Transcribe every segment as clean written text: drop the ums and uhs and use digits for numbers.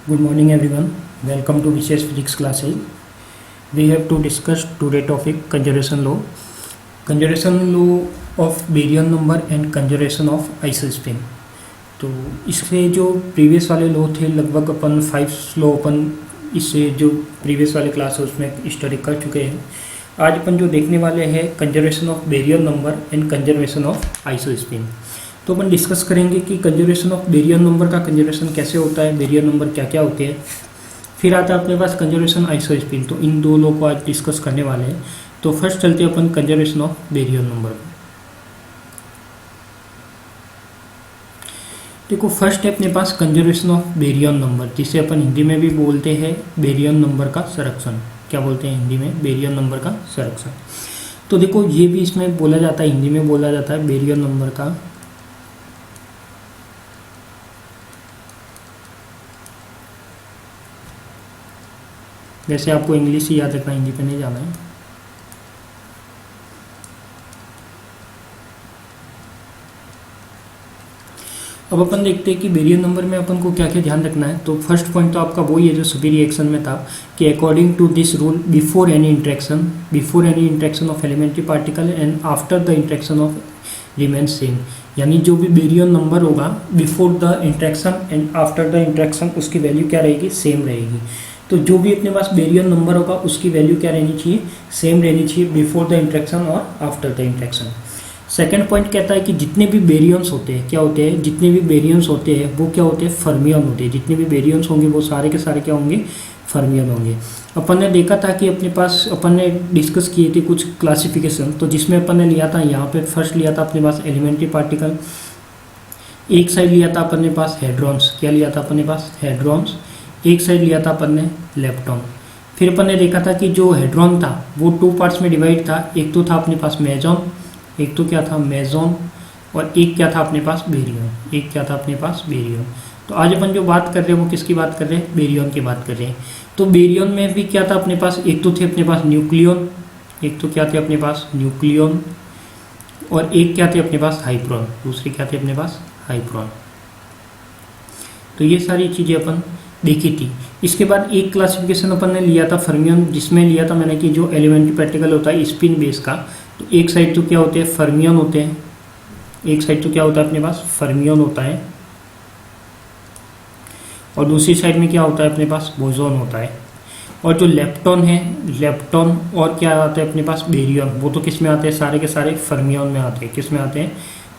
Good morning everyone. Welcome to Vishwesh Physics classes. We have to discuss today topic conservation law. Conservation law of baryon number and conservation of isospin. तो इसके जो previous वाले law थे लगभग अपन 5 law अपन इससे जो previous वाले class है उसमें स्टडी कर चुके हैं। आज अपन जो देखने वाले हैं conservation of baryon number and conservation of isospin. तो अपन डिस्कस करेंगे कि कंजर्वेशन ऑफ बेरियन नंबर का कंजर्वेशन कैसे होता है, बेरियन नंबर क्या क्या होते हैं। फिर आता है अपने पास कंजर्वेशन आइसोस्पिन। तो इन दो लॉ को आज डिस्कस करने वाले हैं। तो फर्स्ट चलते हैं अपन कंजर्वेशन ऑफ बेरियन नंबर। देखो फर्स्ट है अपने पास कंजर्वेशन ऑफ बेरियन नंबर, जिसे अपन हिंदी में भी बोलते हैं बेरियन नंबर का संरक्षण। क्या बोलते हैं हिंदी में? बेरियन नंबर का संरक्षण। तो देखो ये भी इसमें बोला जाता है, हिंदी में बोला जाता है बेरियन नंबर का वैसे आपको इंग्लिश ही याद रखना, हिंदी पे नहीं जाना है। अब अपन देखते हैं कि बेरियन नंबर में अपन को क्या क्या ध्यान रखना है। तो फर्स्ट पॉइंट तो आपका वही है जो सभी रिएक्शन में था कि according to this rule before any interaction of elementary particle and after the interaction of remain same. यानी जो भी बेरियन नंबर होगा before the interaction and after the interaction उसकी वैल्यू क्या रहेगी? सेम रहेगी। तो जो भी अपने पास बेरियन नंबर होगा उसकी वैल्यू क्या रहनी चाहिए? सेम रहनी चाहिए बिफोर द इंट्रैक्शन और after the interaction. Second point कहता है कि जितने भी बेरियंस होते हैं क्या होते हैं? जितने भी बेरियंस होते हैं वो क्या होते हैं? फर्मियन होते हैं। जितने भी बेरियंस होंगे वो सारे के सारे क्या होंगे? फर्मियन होंगे। अपन ने देखा था कि अपने पास अपन ने डिस्कस किए थे कुछ क्लासिफिकेशन। तो जिसमें अपन ने लिया था यहाँ पे फर्स्ट लिया था अपने पास एलिमेंट्री पार्टिकल, एक साइड लिया था अपन ने पास हेड्रॉन्स। क्या लिया था अपन ने पास? हेड्रॉन्स। एक साइड लिया था अपन ने लेप्टॉन। फिर अपन ने देखा था कि जो हेड्रॉन था वो 2 पार्ट्स में डिवाइड था। एक तो था अपने पास मेजॉन, एक तो क्या था? मेजॉन, और एक क्या था अपने पास? बेरियन। एक क्या था अपने पास? बेरियन। तो आज अपन जो बात कर रहे हैं वो किसकी बात कर रहे हैं? बेरियन की बात कर रहे हैं। तो बेरियन में भी क्या था अपने पास? एक तो थे अपने पास न्यूक्लियन, एक तो क्या थे अपने पास? न्यूक्लियन, और एक क्या थे अपने पास? हाइप्रोन। दूसरे क्या थे अपने पास? हाइप्रोन। तो ये सारी चीज़ें अपन देखी थी। इसके बाद एक क्लासिफिकेशन अपन ने लिया था फर्मियन, जिसमें लिया था मैंने कि जो एलिमेंट्री पार्टिकल होता है स्पिन बेस का, तो एक साइड तो क्या होते हैं? फर्मियन होते हैं। एक साइड तो क्या होता है अपने पास? फर्मियन होता है, और दूसरी साइड में क्या होता है अपने पास? बोसॉन होता है। और जो लेप्टॉन है, लेप्टॉन और क्या आता है अपने पास? बेरियन, वो तो किस में आते हैं? सारे के सारे फर्मियन में आते हैं। किस में आते हैं?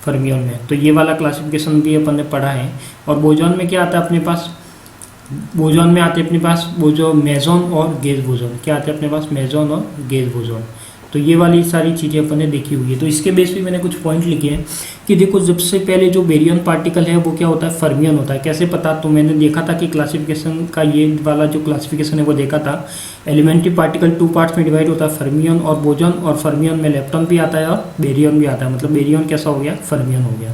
फर्मियन में। तो ये वाला क्लासिफिकेशन भी अपन ने पढ़ा है। और बोसॉन में क्या आता है अपने पास? बोसॉन में आते हैं अपने पास वो जो मेजॉन और गेज बोसॉन। क्या आते हैं अपने पास? मेजॉन और गेज बोसॉन। तो ये वाली सारी चीज़ें अपन ने देखी हुई है। तो इसके बेस पे मैंने कुछ पॉइंट लिखे हैं कि देखो सबसे पहले जो बेरियन पार्टिकल है वो क्या होता है? फर्मियन होता है। कैसे पता? तो मैंने देखा था कि क्लासिफिकेशन का ये वाला जो क्लासिफिकेशन है वो देखा था। एलिमेंट्री पार्टिकल 2 पार्ट्स में डिवाइड होता है, फर्मियन और बोसॉन, और फर्मियन में लेप्टॉन भी आता है और बेरियन भी आता है। मतलब बेरियन कैसा हो गया? फर्मियन हो गया।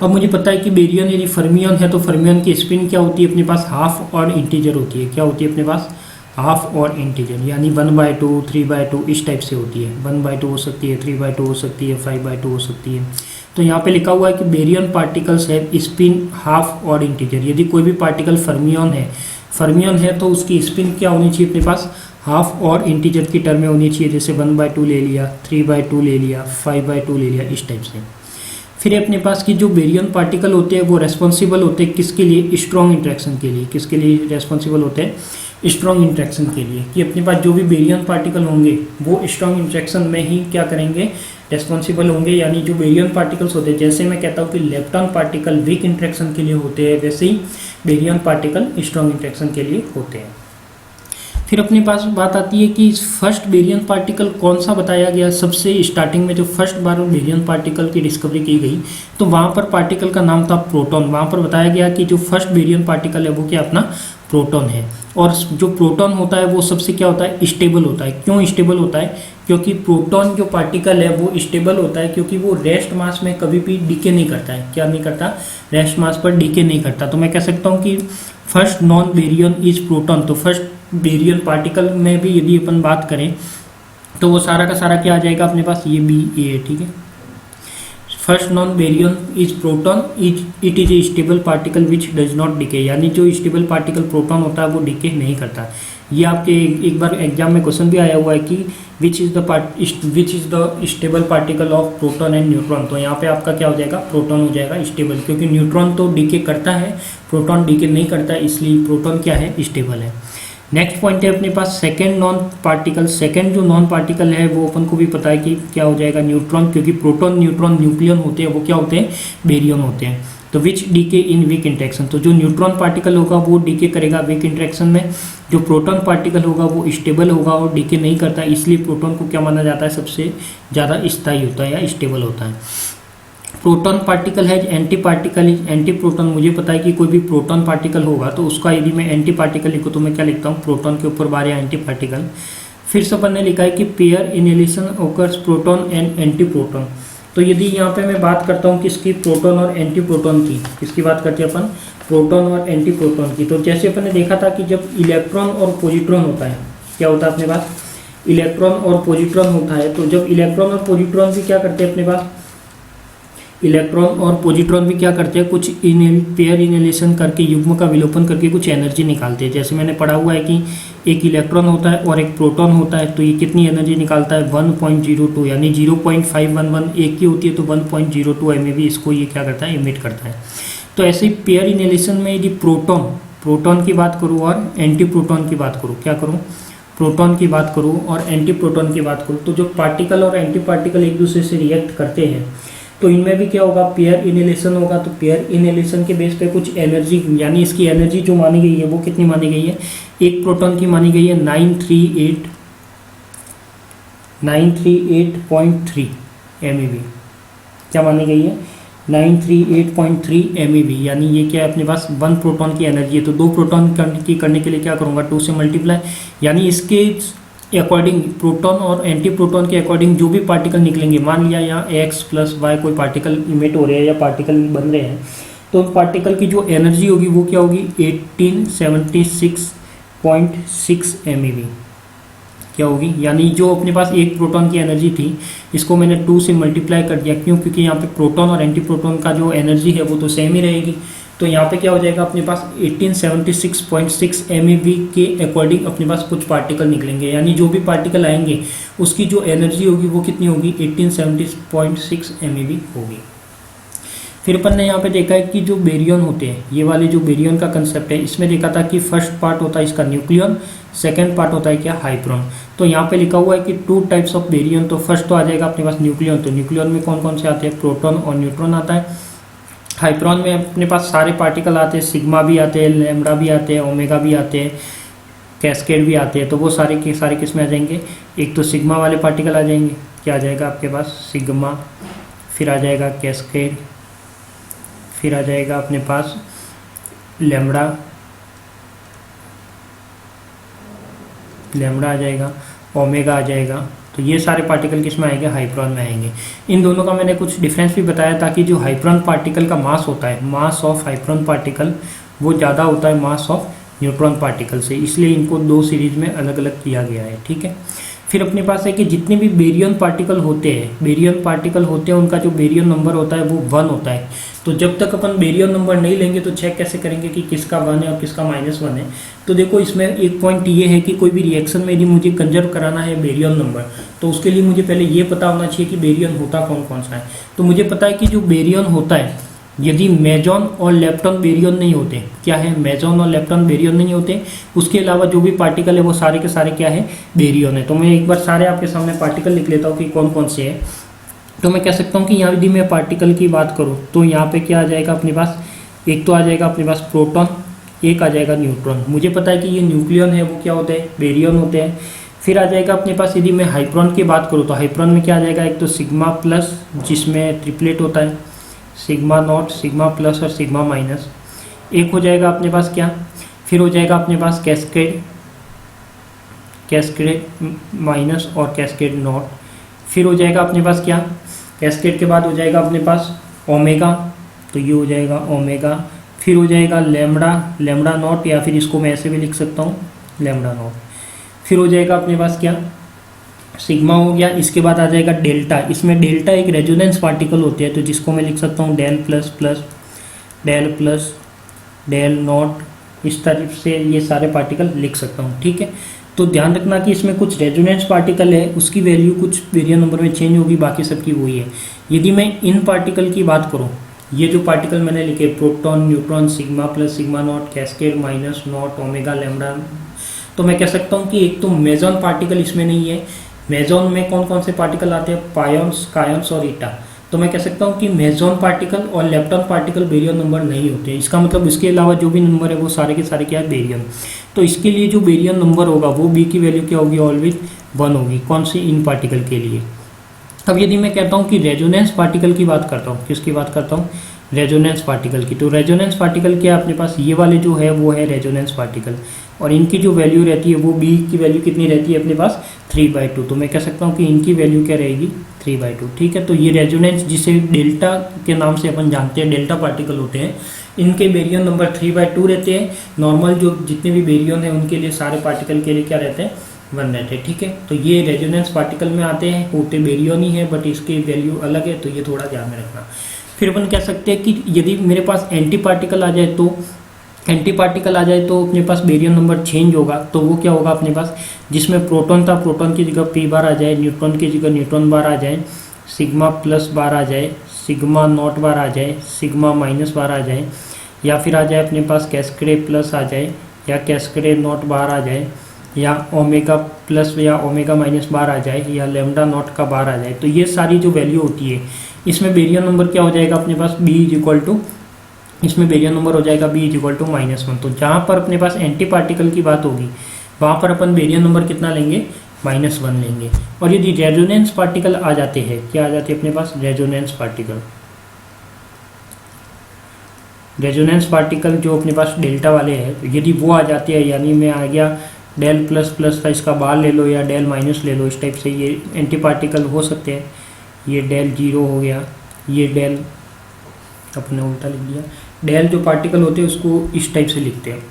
अब मुझे पता है कि बेरियन यदि फर्मियन है तो फर्मियन की स्पिन क्या होती है अपने पास? हाफ और इंटीजर होती है। क्या होती है अपने पास? हाफ और इंटीजर, यानी 1/2, 3/2 इस टाइप से होती है। 1/2 हो सकती है, 3/2 हो सकती है, 5/2 हो सकती है। तो यहाँ पे लिखा हुआ है कि बेरियन पार्टिकल्स है स्पिन हाफ और इंटीजर। यदि कोई भी पार्टिकल फर्मियन है तो उसकी स्पिन क्या होनी चाहिए अपने पास? हाफ और इंटीजर की टर्म में होनी चाहिए। जैसे 1/2 ले लिया, 3/2 ले लिया, 5/2 ले लिया, इस टाइप से। फिर अपने पास की जो बेरियन पार्टिकल होते हैं वो रेस्पॉन्सिबल होते हैं किसके लिए? स्ट्रॉन्ग इंट्रैक्शन के लिए। किसके लिए रेस्पॉन्सिबल होते हैं? स्ट्रॉन्ग इंट्रैक्शन के लिए। कि अपने पास जो भी बेरियन पार्टिकल होंगे वो स्ट्रॉन्ग इंट्रैक्शन में ही क्या करेंगे? रेस्पॉन्सिबल होंगे। यानी जो बेरियन पार्टिकल्स होते हैं, जैसे मैं कहता हूँ कि लेप्टॉन पार्टिकल वीक इंट्रैक्शन के लिए होते हैं, वैसे ही बेरियन पार्टिकल स्ट्रॉन्ग इंट्रैक्शन के लिए होते हैं। फिर अपने पास बात आती है कि फर्स्ट बेरियन पार्टिकल कौन सा बताया गया? सबसे स्टार्टिंग में जो फर्स्ट बार बेरियन पार्टिकल की डिस्कवरी की गई तो वहाँ पर पार्टिकल का नाम था प्रोटॉन। वहाँ पर बताया गया कि जो फर्स्ट बेरियन पार्टिकल है वो क्या अपना? प्रोटॉन है। और जो प्रोटॉन होता है वो सबसे क्या होता है? स्टेबल होता है। क्यों स्टेबल होता है? क्योंकि प्रोटॉन जो पार्टिकल है वो स्टेबल होता है क्योंकि वो रेस्ट मास में कभी भी डीके नहीं करता है। क्या नहीं करता? रेस्ट मास पर डीके नहीं करता। तो मैं कह सकता हूँ कि first known baryon is proton. तो फर्स्ट बेरियन पार्टिकल में भी यदि अपन बात करें तो वो सारा का सारा क्या आ जाएगा अपने पास? ये बी ए, ठीक है। First known baryon is proton, it is a stable particle which does not decay, यानी जो स्टेबल पार्टिकल प्रोटॉन होता है वो डिके नहीं करता। ये आपके एक बार एग्जाम में क्वेश्चन भी आया हुआ है कि which is the stable particle of proton and neutron. तो यहाँ पे आपका क्या हो जाएगा, प्रोटॉन हो जाएगा स्टेबल, क्योंकि न्यूट्रॉन तो डीके करता है, प्रोटॉन डीके नहीं करता है, इसलिए प्रोटॉन क्या है, स्टेबल है। नेक्स्ट पॉइंट है अपने पास सेकेंड नॉन पार्टिकल। सेकेंड जो नॉन पार्टिकल है वो अपन को भी पता है कि क्या हो जाएगा, न्यूट्रॉन, क्योंकि प्रोटॉन न्यूट्रॉन न्यूक्लियन होते हैं वो क्या होते हैं, बेरियन होते हैं। तो विच डीके इन वीक इंटरेक्शन, तो जो न्यूट्रॉन पार्टिकल होगा वो डीके करेगा वीक इंटरेक्शन में, जो प्रोटॉन पार्टिकल होगा वो स्टेबल होगा और डीके नहीं करता, इसलिए प्रोटॉन को क्या माना जाता है, सबसे ज़्यादा स्थायी होता है या स्टेबल होता है। प्रोटॉन पार्टिकल है anti particle is anti proton. मुझे पता है कि कोई भी प्रोटॉन पार्टिकल होगा तो उसका यदि मैं एंटी पार्टिकल लिखूँ तो मैं क्या लिखता हूँ, प्रोटॉन के ऊपर बार या एंटी पार्टिकल। फिर से अपन ने लिखा है कि pair inhalation occurs proton and anti proton. तो यदि यहाँ पे मैं बात करता हूँ किसकी, प्रोटॉन और एंटी प्रोटॉन की, किसकी बात करते हैं अपन, प्रोटॉन और एंटी प्रोटॉन की। तो जैसे अपन ने देखा था कि जब इलेक्ट्रॉन और पॉजिट्रॉन होता है, क्या होता है अपने पास, इलेक्ट्रॉन और पॉजिट्रॉन होता है। तो जब इलेक्ट्रॉन और पॉजिट्रॉन भी क्या करते हैं अपने पास, इलेक्ट्रॉन और पॉजिट्रॉन भी क्या करते हैं, कुछ पेयर इनहेलेशन करके, युग्म का विलोपन करके कुछ एनर्जी निकालते हैं। जैसे मैंने पढ़ा हुआ है कि एक इलेक्ट्रॉन होता है और एक प्रोटॉन होता है, तो ये कितनी एनर्जी निकालता है, 1.02, यानी 0.511 एक की होती है तो 1.02 MeV इसको ये क्या करता है, इमिट करता है। तो ऐसे ही पेयर इनहेलेशन में यदि प्रोटॉन की बात करूँ और एंटी प्रोटॉन की बात करूँ, क्या करूँ, प्रोटॉन की बात करूँ और एंटी प्रोटॉन की बात करूँ, तो जो पार्टिकल और एंटी पार्टिकल एक दूसरे से रिएक्ट करते हैं तो इनमें भी क्या होगा, पेयर इनहेलेशन होगा। तो पेयर इनहेलेशन के बेस पे कुछ एनर्जी, यानी इसकी एनर्जी जो मानी गई है वो कितनी मानी गई है, एक प्रोटॉन की मानी गई है 938.3 MeV। क्या मानी गई है, 938.3 MeV, यानी ये क्या है अपने पास, 1 प्रोटॉन की एनर्जी है। तो 2 प्रोटॉन की करने के लिए क्या करूँगा, 2 से मल्टीप्लाई, यानी इसके अकॉर्डिंग प्रोटॉन और एंटी प्रोटॉन के अकॉर्डिंग जो भी पार्टिकल निकलेंगे, मान लिया यहाँ x + y कोई पार्टिकल इमिट हो रहे हैं या पार्टिकल बन रहे हैं, तो पार्टिकल की जो एनर्जी होगी वो क्या होगी, 1876.6 MeV क्या होगी, यानी जो अपने पास एक प्रोटॉन की एनर्जी थी इसको मैंने 2 से मल्टीप्लाई कर दिया। क्यों, क्योंकि यहाँ पे प्रोटॉन और एंटी प्रोटॉन का जो एनर्जी है वो तो सेम ही रहेगी। तो यहाँ पे क्या हो जाएगा अपने पास 1876.6 MeV के अकॉर्डिंग अपने पास कुछ पार्टिकल निकलेंगे, यानी जो भी पार्टिकल आएंगे उसकी जो एनर्जी होगी वो कितनी होगी, 1876 MeV होगी। फिर अपन ने यहाँ पे देखा है कि जो बेरियन होते हैं, ये वाले जो बेरियन का कंसेप्ट है, इसमें देखा था कि फर्स्ट पार्ट होता है इसका न्यूक्लियन, सेकेंड पार्ट होता है क्या, हाइड्रोन। तो यहाँ पे लिखा हुआ है कि 2 टाइप्स ऑफ बेरियन। तो फर्स्ट तो आ जाएगा अपने पास न्यूक्लियन। तो न्यूक्लियन में कौन कौन से आते हैं, प्रोटॉन और न्यूट्रॉन आता है। हाइड्रोन में अपने पास सारे पार्टिकल आते हैं, सिग्मा भी आते हैं, लैम्बडा भी आते हैं, ओमेगा भी आते हैं, कैस्केड भी आते हैं। तो वो सारे के सारे किस में आ जाएंगे, एक तो सिग्मा वाले पार्टिकल आ जाएंगे, क्या आ जाएगा आपके पास, सिग्मा, फिर आ जाएगा कैस्केड, फिर आ जाएगा अपने पास लैम्बडा आ जाएगा, ओमेगा आ जाएगा। तो ये सारे पार्टिकल किस में आएंगे, हाइड्रोन में आएंगे। इन दोनों का मैंने कुछ डिफरेंस भी बताया ताकि जो हाइड्रोन पार्टिकल का मास होता है, मास ऑफ हाइड्रोन पार्टिकल वो ज़्यादा होता है मास ऑफ न्यूट्रॉन पार्टिकल से, इसलिए इनको 2 सीरीज में अलग अलग किया गया है, ठीक है। फिर अपने पास है कि जितने भी बेरियन पार्टिकल होते हैं उनका जो बेरियन नंबर होता है वो 1 होता है। तो जब तक अपन बेरियन नंबर नहीं लेंगे तो चेक कैसे करेंगे कि किसका 1 है और किसका -1 है। तो देखो इसमें एक पॉइंट ये है कि कोई भी रिएक्शन में यदि मुझे कंजर्व कराना है बेरियन नंबर, तो उसके लिए मुझे पहले ये पता होना चाहिए कि बेरियन होता कौन कौन सा है। तो मुझे पता है कि जो बेरियन होता है, यदि मेजॉन और लेप्टॉन बेरियन नहीं होते, क्या है, मेजॉन और लेप्टॉन बेरियन नहीं होते, उसके अलावा जो भी पार्टिकल है वो सारे के सारे क्या है, बेरियन है। तो मैं एक बार सारे आपके सामने पार्टिकल लिख लेता हूँ कि कौन कौन से हैं। तो मैं कह सकता हूँ कि यहाँ यदि मैं पार्टिकल की बात करूँ तो यहाँ पे क्या आ जाएगा अपने पास, एक तो आ जाएगा अपने पास प्रोटॉन, एक आ जाएगा न्यूट्रॉन। मुझे पता है कि ये न्यूक्लियन है वो क्या होते हैं, बेरियन होते हैं। फिर आ जाएगा अपने पास यदि मैं हाइड्रोन की बात करूँ तो हाइड्रोन में क्या आ जाएगा, एक तो सिग्मा प्लस जिसमें ट्रिपलेट होता है, सिग्मा नॉट, सिग्मा प्लस और सिग्मा माइनस। एक हो जाएगा अपने पास क्या, फिर हो जाएगा अपने पास कैस्केड माइनस और कैस्केड नॉट। फिर हो जाएगा अपने पास क्या, कैस्केड के बाद हो जाएगा अपने पास ओमेगा, तो ये हो जाएगा ओमेगा। फिर हो जाएगा लैम्बडा नॉट, या फिर इसको मैं ऐसे भी लिख सकता हूँ लैम्बडा नॉट। फिर हो जाएगा अपने पास क्या, सिग्मा हो गया, इसके बाद आ जाएगा डेल्टा। इसमें डेल्टा एक रेजोनेंस पार्टिकल होते हैं, तो जिसको मैं लिख सकता हूँ del plus plus del plus del naught, इस तरह से ये सारे पार्टिकल लिख सकता हूँ। ठीक है, तो ध्यान रखना कि इसमें कुछ रेजोनेंस पार्टिकल है, उसकी वैल्यू कुछ बेरियन नंबर में चेंज होगी, बाकी सबकी वही है। यदि मैं इन पार्टिकल की बात करूँ, ये जो पार्टिकल मैंने लिखे proton, neutron, sigma plus sigma not, cascade, minus, not, omega, lambda, तो मैं कह सकता हूँ कि एक तो मेजॉन पार्टिकल इसमें नहीं है। मेजॉन में कौन कौन से पार्टिकल आते हैं? पायोन्स, कायोन्स और ईटा। तो मैं कह सकता हूँ कि मेजॉन पार्टिकल और लेप्टॉन पार्टिकल बेरियन नंबर नहीं होते। इसका मतलब इसके अलावा जो भी नंबर है वो सारे के सारे क्या है? बेरियन। तो इसके लिए जो बेरियन नंबर होगा वो बी की वैल्यू क्या होगी? ऑलवेज 1 होगी। कौन सी? इन पार्टिकल के लिए। अब यदि मैं कहता हूँ कि रेजोनेंस पार्टिकल की बात करता हूँ, किसकी बात करता हूँ? रेजोनेंस पार्टिकल की। तो रेजोनेंस पार्टिकल क्या है अपने पास? ये वाले जो है वो है रेजोनेंस पार्टिकल, और इनकी जो वैल्यू रहती है वो बी की वैल्यू कितनी रहती है अपने पास? 3/2। तो मैं कह सकता हूँ कि इनकी वैल्यू क्या रहेगी? 3/2। ठीक है, तो ये रेजोनेंस जिसे डेल्टा के नाम से अपन जानते हैं, डेल्टा पार्टिकल होते हैं, इनके बेरियन नंबर 3/2 रहते हैं। नॉर्मल जो जितने भी बेरियन हैं उनके लिए, सारे पार्टिकल के लिए क्या रहते हैं? 1 रहते हैं। ठीक है, तो ये रेजोनेंस पार्टिकल में आते हैं, होते बेरियन ही है, बट इसकी वैल्यू अलग है, तो ये थोड़ा ध्यान में रखना। फिर अपन कह सकते हैं कि यदि मेरे पास एंटी पार्टिकल आ जाए, तो एंटी पार्टिकल आ जाए तो अपने पास बेरियन नंबर चेंज होगा। तो वो क्या होगा अपने पास? जिसमें प्रोटॉन था, प्रोटॉन की जगह p बार आ जाए, न्यूट्रॉन की जगह न्यूट्रॉन बार आ जाए, सिग्मा प्लस बार आ जाए, सिग्मा नॉट बार आ जाए, सिग्मा माइनस बार आ जाए, या फिर आ जाए अपने पास कैस्केडे प्लस आ जाए, या कैस्केडे नॉट बार आ जाए, या ओमेगा प्लस या ओमेगा माइनस बार आ जाए, या लेमडा नॉट का बार आ जाए। तो ये सारी जो वैल्यू होती है, इसमें बेरियन नंबर क्या हो जाएगा अपने पास? b इज इक्वल टू, इसमें बेरियन नंबर हो जाएगा b इज इक्वल टू -1। तो जहाँ पर अपने पास एंटी पार्टिकल की बात होगी, वहाँ पर अपन बेरियन नंबर कितना लेंगे? -1 लेंगे। और यदि रेजोनेंस पार्टिकल आ जाते हैं, क्या आ जाते हैं अपने पास? Resonance particle. रेजोनेंस पार्टिकल जो अपने पास डेल्टा वाले हैं, तो यदि वो आ जाते हैं, यानी मैं आ गया डेल प्लस प्लस था, इसका बार ले लो या डेल माइनस ले लो, इस टाइप से ये एंटी पार्टिकल हो सकते हैं। ये डेल 0 हो गया, ये डेल, अपने उल्टा लिख दिया। डेल जो पार्टिकल होते हैं उसको इस टाइप से लिखते हैं,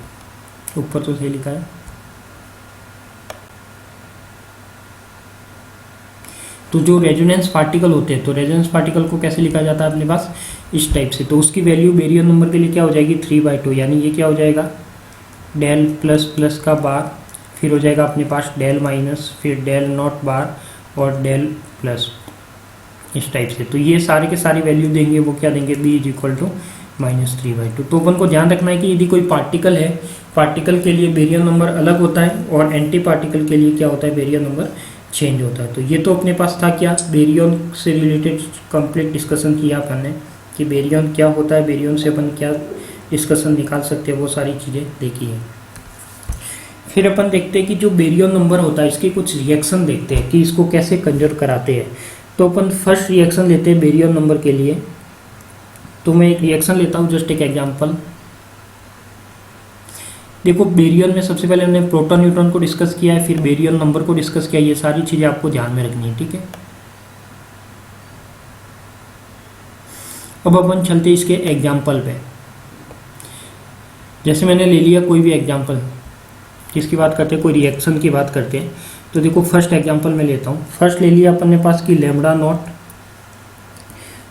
ऊपर तो सही लिखा है। तो जो रेजोनेंस पार्टिकल होते हैं, तो रेजोनेंस पार्टिकल को कैसे लिखा जाता है अपने पास? इस टाइप से। तो उसकी वैल्यू बेरियन नंबर के लिए क्या हो जाएगी? 3/2। यानी ये क्या हो जाएगा? डेल प्लस प्लस का बार, फिर हो जाएगा अपने पास डेल माइनस, फिर डेल नॉट बार और डेल प्लस, इस टाइप से। तो ये सारे के सारी वैल्यू देंगे, वो क्या देंगे? b is equal to -3/2। तो अपन को ध्यान रखना है कि यदि कोई पार्टिकल है, पार्टिकल के लिए बेरियन नंबर अलग होता है, और एंटी पार्टिकल के लिए क्या होता है? बेरियन नंबर चेंज होता है। तो ये तो अपने पास था क्या? बेरियन से रिलेटेड कंप्लीट डिस्कशन किया अपन ने कि बेरियन क्या होता है, बेरियन से अपन क्या डिस्कशन निकाल सकते हैं, वो सारी चीज़ें देखी है। फिर अपन देखते हैं कि जो बेरियन नंबर होता है, इसके कुछ रिएक्शन देखते हैं कि इसको कैसे कंजर्व कराते हैं। तो अपन फर्स्ट रिएक्शन लेते हैं बेरियन नंबर के लिए। तो मैं एक रिएक्शन लेता हूँ, जस्ट एक एग्जांपल। देखो, बेरियन में सबसे पहले हमने प्रोटॉन न्यूट्रॉन को डिस्कस किया है, फिर बेरियन नंबर को डिस्कस किया। ये सारी चीज़ें आपको ध्यान में रखनी है, ठीक है। अब अपन चलते हैं इसके एग्जाम्पल पे। जैसे मैंने ले लिया कोई भी एग्जाम्पल, किसकी बात करते हैं? कोई रिएक्शन की बात करते हैं। तो देखो, फर्स्ट एग्जांपल मैं लेता हूँ। फर्स्ट ले लिया अपन ने पास की लेमडा नॉट,